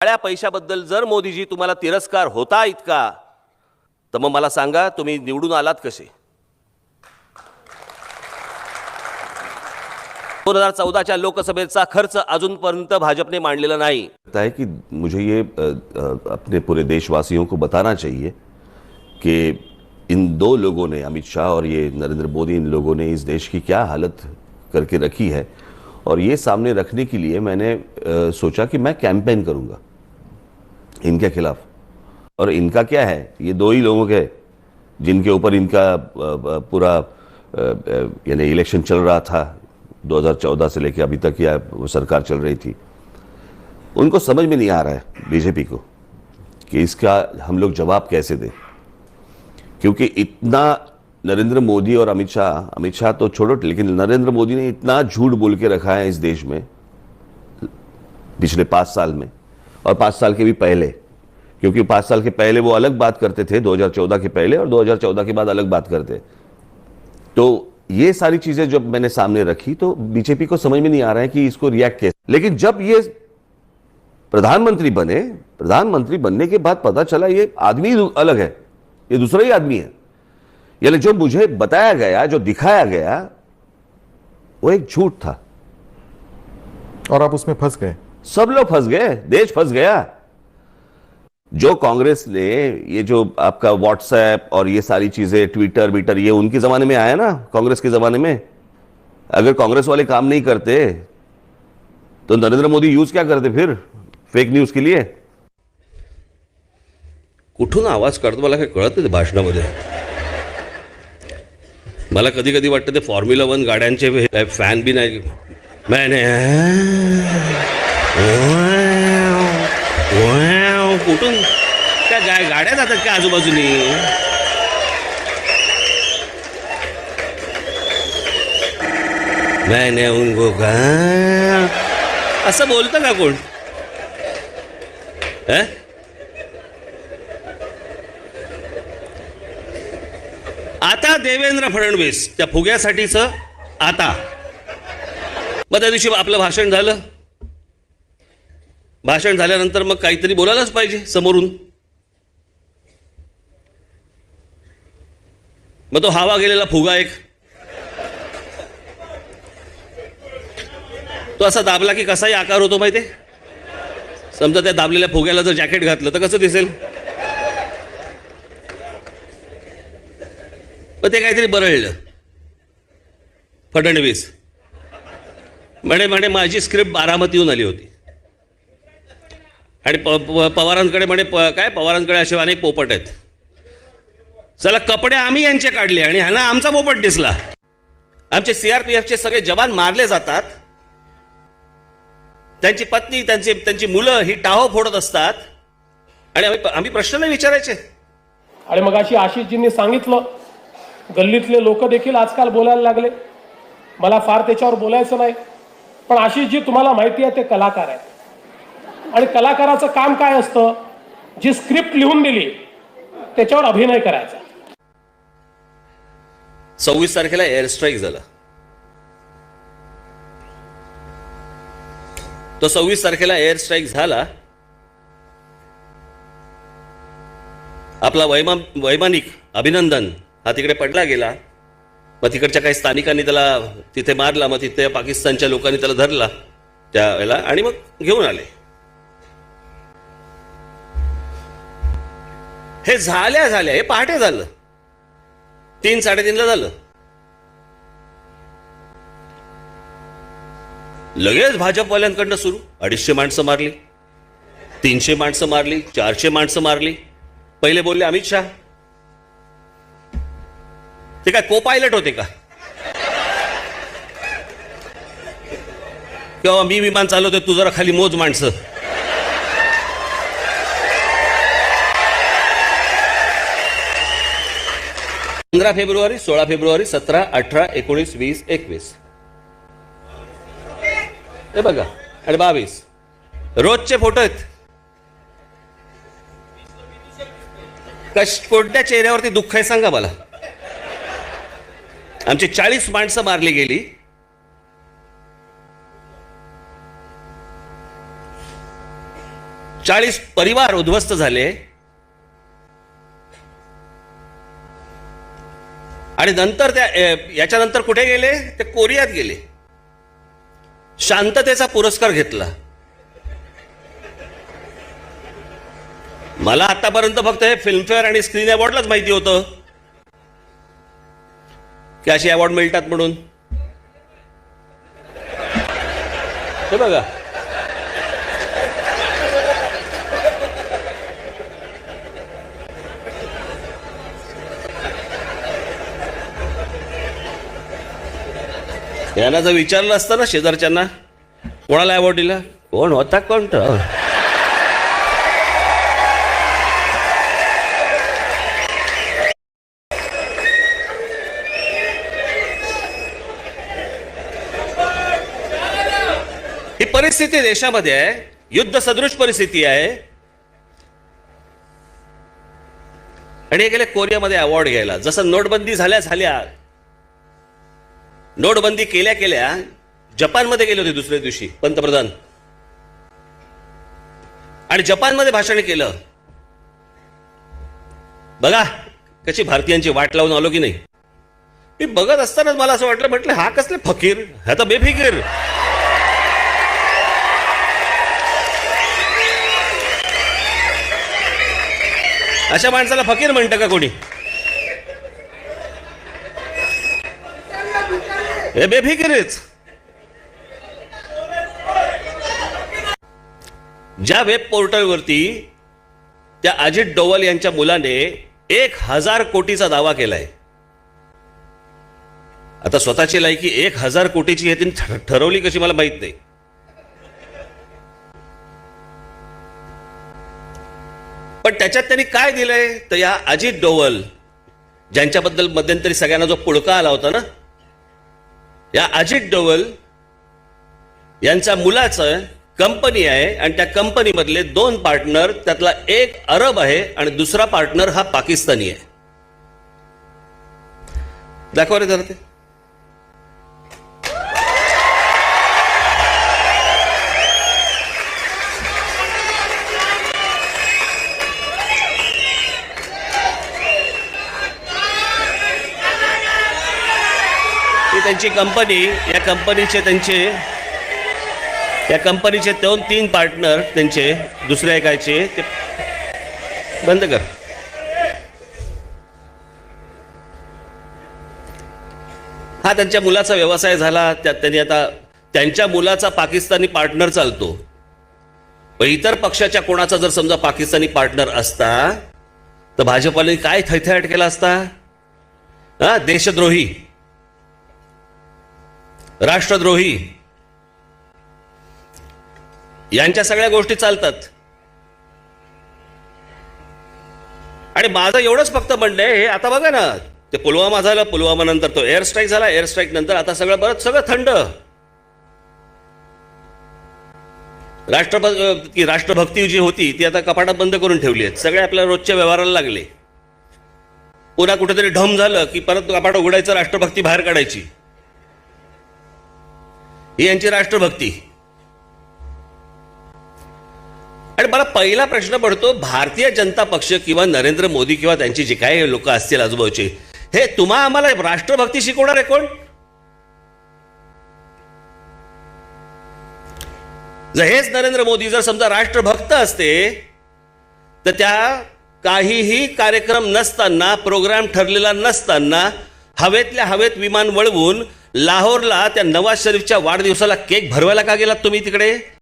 काळ्या पैशाबद्दल जर मोदीजी तुम्हाला तिरस्कार होता इतका, तर मग मला सांगा तुम्ही निवडून आलात कसे? 2014च्या लोकसभेचा खर्च अजूनपर्यंत भाजपने मांडलेला नाही। लगता है कि मुझे ये अपने पूरे देशवासियों को बताना चाहिए कि इन दो लोगों ने, अमित शाह और ये नरेंद्र मोदी, इन लोगों ने इस देश की क्या हालत करके रखी है। और ये सामने रखने के लिए मैंने सोचा कि मैं कैंपेन करूंगा इनके खिलाफ। और इनका क्या है, ये दो ही लोगों के जिनके ऊपर इनका पूरा यानी इलेक्शन चल रहा था 2014 से लेकर अभी तक, या वो सरकार चल रही थी। उनको समझ में नहीं आ रहा है बीजेपी को कि इसका हम लोग जवाब कैसे दें, क्योंकि इतना नरेंद्र मोदी और अमित शाह तो छोड़ो, लेकिन नरेंद्र मोदी ने इतना झूठ बोल के रखा है इस देश में पिछले 5 साल में, और 5 साल के भी पहले, क्योंकि 5 साल के पहले वो अलग बात करते थे 2014 के पहले, और 2014 के बाद अलग बात करते। तो ये सारी चीजें जब मैंने सामने रखी तो बीजेपी को समझ में नहीं आ रहा है कि इसको रिएक्ट कैसे। लेकिन जब ये प्रधानमंत्री बनने के बाद पता चला ये आदमी अलग है, ये दूसरा ही आदमी है। यानी जो मुझे बताया गया, जो दिखाया गया, वो एक झूठ था और आप उसमें फंस गए। सब लोग फंस गए, देश फंस गया। जो कांग्रेस ने ये जो आपका व्हाट्सएप और ये सारी चीजें, ट्विटर ये उनके जमाने में आया ना, कांग्रेस के जमाने में। अगर कांग्रेस वाले काम नहीं करते तो नरेंद्र मोदी यूज क्या करते फिर फेक न्यूज के लिए? कुठून आवाज काढतो मला काही कळत नाही भाषणामध्ये। मला कधी कधी वाटतं ते फॉर्म्युला 1 गाड्यांचे फॅन बी नाही। मैंने कुठून त्या गाड्या जातात का आजूबाजूनी? मैंने उनको असं बोलतं का कोण? आता देवेंद्र फडणवीस त्या फुग्यासाठीच आता, मग त्या दिवशी आपलं भाषण झालं, भाषण झाल्यानंतर मग काहीतरी बोलायलाच पाहिजे समोरून। मग तो हवा गेलेला फुगा एक, तो असा दाबला की कसाही आकार होतो माहिती आहे? समजा त्या दाबलेल्या फुग्याला जर जॅकेट घातलं तर कसं दिसेल? मग ते काहीतरी बरळलं। फडणवीस म्हणे माझी स्क्रिप्ट बारामतीहून आली होती, आणि पवारांकडे म्हणे काय, पवारांकडे असे अनेक पोपट आहेत, चला कपडे आम्ही यांचे काढले आणि ह्यांना आमचा पोपट दिसला। आमचे सीआरपीएफचे सगळे जवान मारले जातात, त्यांची पत्नी त्यांची मुलं ही टाहो फोडत असतात, आणि आम्ही प्रश्न नाही विचारायचे। आणि मग अशी आशिषजींनी सांगितलं, गल्लीतले लोक देखील आजकाल बोलायला लागले। मला फार त्याच्यावर बोलायचं नाही, पण आशिषजी तुम्हाला माहिती आहे ते कलाकार आहेत, आणि कलाकाराचं काम काय असतं? जी स्क्रिप्ट लिहून दिली त्याच्यावर अभिनय करायचा। 26 तारखेला एअर स्ट्राईक झाला, तो 26 तारखेला एअर स्ट्राईक झाला। आपला वैमानिक अभिनंदन हा तिकडे पडला गेला, मग तिकडच्या काही स्थानिकांनी त्याला तिथे मारला, मग तिथे पाकिस्तानच्या लोकांनी त्याला धरला त्यावेळेला आणि मग घेऊन आले। हे झाल्या हे पहाटे झालं, 3-3:30ला झालं। लगेच भाजपवाल्यांकडनं सुरू, 250 माणसं मारली, 300 माणसं मारली, 400 माणसं मारली। पहिले बोलले अमित शाह, ते काय को पायलट होते का? किंवा मी विमान चालवतोय, तू जरा खाली मोज माणसं। पंधरा फेब्रुवारी, 16 फेब्रुवारी, 17, 18, 19, 20, 21 हे बघा, आणि 22 रोजचे फोटो आहेत। कोणत्या चेहऱ्यावरती दुःख आहे सांगा मला? आमची 40 माणसं मारली गेली, 40 परिवार उद्ध्वस्त झाले आणि नंतर याच्यानंतर कुठे गेले? ते कोरियात गेले, शांततेचा पुरस्कार घेतला. मला आतापर्यंत फक्त हे फिल्मफेअर आणि स्क्रीन अवॉर्डलाच माहिती होतं की अशी अवॉर्ड मिळतात म्हणून. हे बघा, यांना जर विचारलं असतं ना शेजारच्यांना कोणाला अवॉर्ड दिला, कोण होता कोण तर. ही परिस्थिती देशामध्ये आहे, युद्ध सदृश परिस्थिती आहे. आणि हे गेले कोरियामध्ये अवॉर्ड घ्यायला. जसं नोटबंदी झाल्या नोटबंदी केल्या जपानमध्ये गेले होते दुसऱ्या दिवशी पंतप्रधान, आणि जपानमध्ये भाषण केलं. बघा कशी भारतीयांची वाट लावून आलो की नाही. मी बघत असतानाच मला असं वाटलं, म्हटलं हा कसले फकीर, हा तर बेफिकीर. अशा माणसाला फकीर म्हणतं का कोणी? हे बेफिकीरच. ज्या वेब पोर्टलवरती त्या अजित डोवल यांच्या मुलाने 1000 कोटीचा दावा केलाय. आता स्वतःची लायकी 1000 कोटीची हे त्यांनी ठरवली कशी मला माहित नाही. पण त्याच्यात त्यांनी काय दिलंय तर या अजित डोवल ज्यांच्याबद्दल मध्यंतरी सगळ्यांना जो पुळका आला होता ना, या अजित डोवल यांच्या मुलाचं कंपनी आहे आणि त्या कंपनीमधले 2 पार्टनर, त्यातला एक अरब आहे आणि दुसरा पार्टनर हा पाकिस्तानी आहे. दाखवा रे जरा ते. त्यांची कंपनी, या कंपनीचे 2-3 पार्टनर त्यांचे दुसऱ्या एकाचे ते बंद कर. हा त्यांच्या मुलाचा व्यवसाय झाला. त्यात त्यांनी आता त्यांच्या मुलाचा पाकिस्तानी पार्टनर चालतो. पण इतर पक्षाच्या कोणाचा जर समजा पाकिस्तानी पार्टनर असता तर भाजपने काय थैथयाट केला असता? हा, देशद्रोही, राष्ट्रद्रोही यांच्या सगळ्या गोष्टी चालतात. आणि माझं एवढंच फक्त म्हणणं आहे, हे आता बघा ना, ते पुलवामा झालं, पुलवामा नंतर तो एअर स्ट्राईक झाला, एअर स्ट्राईक नंतर आता सगळं थंड. राष्ट्रभक्ती जी होती ती आता कपाटात बंद करून ठेवली आहे. सगळे आपल्या रोजच्या व्यवहाराला लागले. पुन्हा कुठेतरी ढम झालं की परत कपाट उघडायचं, राष्ट्रभक्ती बाहेर काढायची. ही यांची राष्ट्रभक्ती. आणि मला पहिला प्रश्न पडतो, भारतीय जनता पक्ष किंवा नरेंद्र मोदी किंवा त्यांची जे काही लोक असतील आजूबाजूचे, हे तुम्हा आम्हाला राष्ट्रभक्ती शिकवणार आहे कोण? जर हेच नरेंद्र मोदी जर समजा राष्ट्रभक्त असते तर त्या काहीही कार्यक्रम नसताना, प्रोग्राम ठरलेला नसताना हवेतल्या हवेत विमान वळवून लाहोरला त्या नवाज शरीफच्या वाढदिवसाला केक भरवायला का गेलात तुम्ही तिकडे?